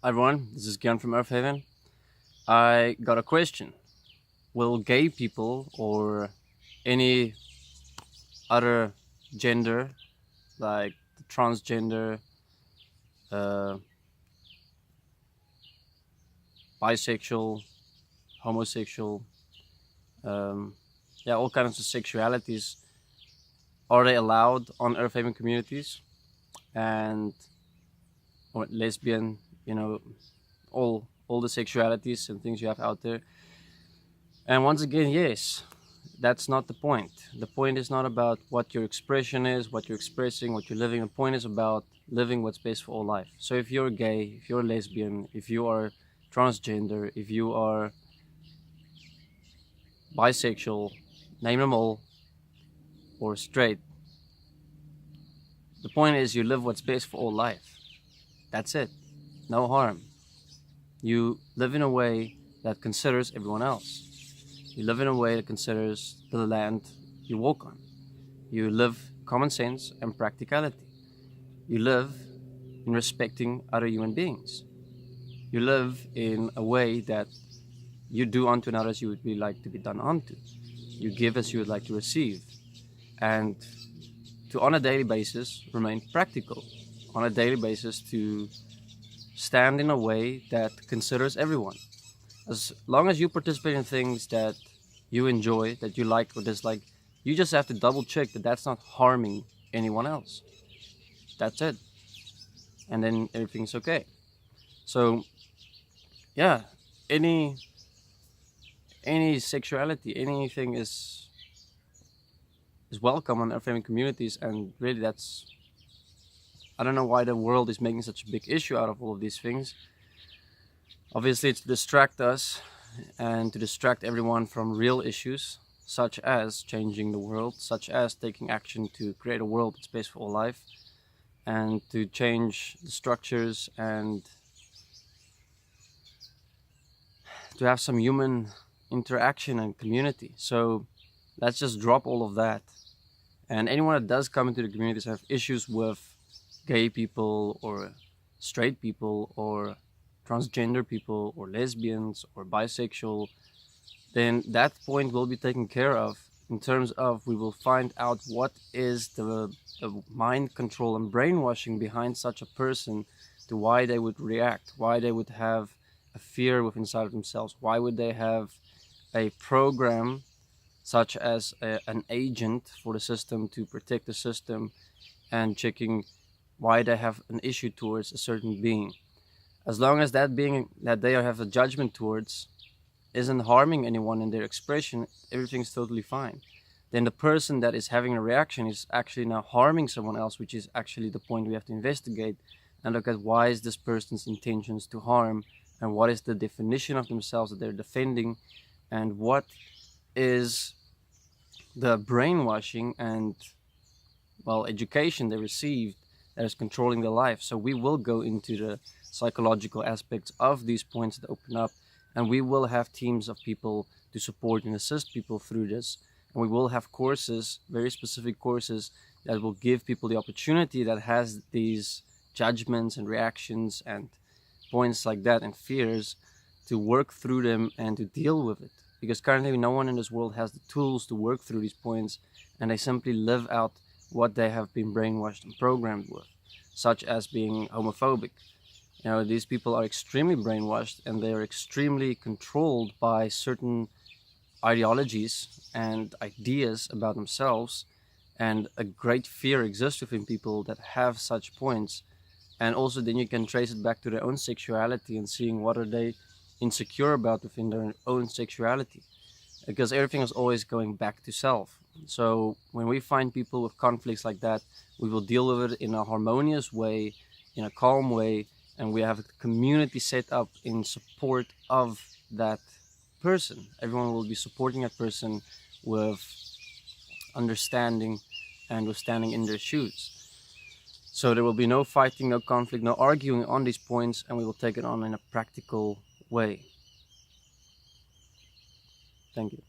Hi everyone, this is Gyan from Earth Haven. I got a question. Will gay people or any other gender, like transgender, uh, bisexual, homosexual, um, yeah, all kinds of sexualities, are they allowed on Earth Haven communities? And or lesbian, all the sexualities and things you have out there. And once again, yes, that's not the point. The point is not about what your expression is, what you're expressing, what you're living. The point is about living what's best for all life. So if you're gay, if you're lesbian, if you are transgender, if you are bisexual, name them all, or straight, the point is you live what's best for all life. That's it. No harm. You live in a way that considers everyone else. You live in a way that considers the land you walk on. You live common sense and practicality. You live in respecting other human beings. You live in a way that you do unto another as you would be like to be done unto. You give as you would like to receive. And to on a daily basis remain practical. On a daily basis to stand in a way that considers everyone. As long as you participate in things that you enjoy, that you like or dislike, you just have to double check that that's not harming anyone else. That's it. And then everything's okay. So yeah, any sexuality, anything is welcome on our family communities, and really that's, I don't know why the world is making such a big issue out of all of these things. Obviously it's to distract us and to distract everyone from real issues, such as changing the world, such as taking action to create a world that's best for all life, and to change the structures and to have some human interaction and community. So let's just drop all of that. And anyone that does come into the communities have issues with gay people or straight people or transgender people or lesbians or bisexual, then that point will be taken care of in terms of we will find out what is the mind control and brainwashing behind such a person, to why they would react, why they would have a fear within inside of themselves, why would they have a program such as an agent for the system to protect the system, and checking why they have an issue towards a certain being. As long as that being that they have a judgment towards isn't harming anyone in their expression, everything's totally fine. Then the person that is having a reaction is actually now harming someone else, which is actually the point we have to investigate and look at why is this person's intentions to harm, and what is the definition of themselves that they're defending, and what is the brainwashing and, well, education they received that is controlling their life. So we will go into the psychological aspects of these points that open up, and we will have teams of people to support and assist people through this, and we will have courses, very specific courses, that will give people the opportunity that has these judgments and reactions and points like that and fears, to work through them and to deal with it. Because currently no one in this world has the tools to work through these points, and they simply live out what they have been brainwashed and programmed with, such as being homophobic. These people are extremely brainwashed, and they are extremely controlled by certain ideologies and ideas about themselves, and a great fear exists within people that have such points. And also then you can trace it back to their own sexuality and seeing what are they insecure about within their own sexuality, because everything is always going back to self. So when we find people with conflicts like that, we will deal with it in a harmonious way, in a calm way, and we have a community set up in support of that person. Everyone will be supporting that person with understanding and with standing in their shoes. So there will be no fighting, no conflict, no arguing on these points, and we will take it on in a practical way. Thank you.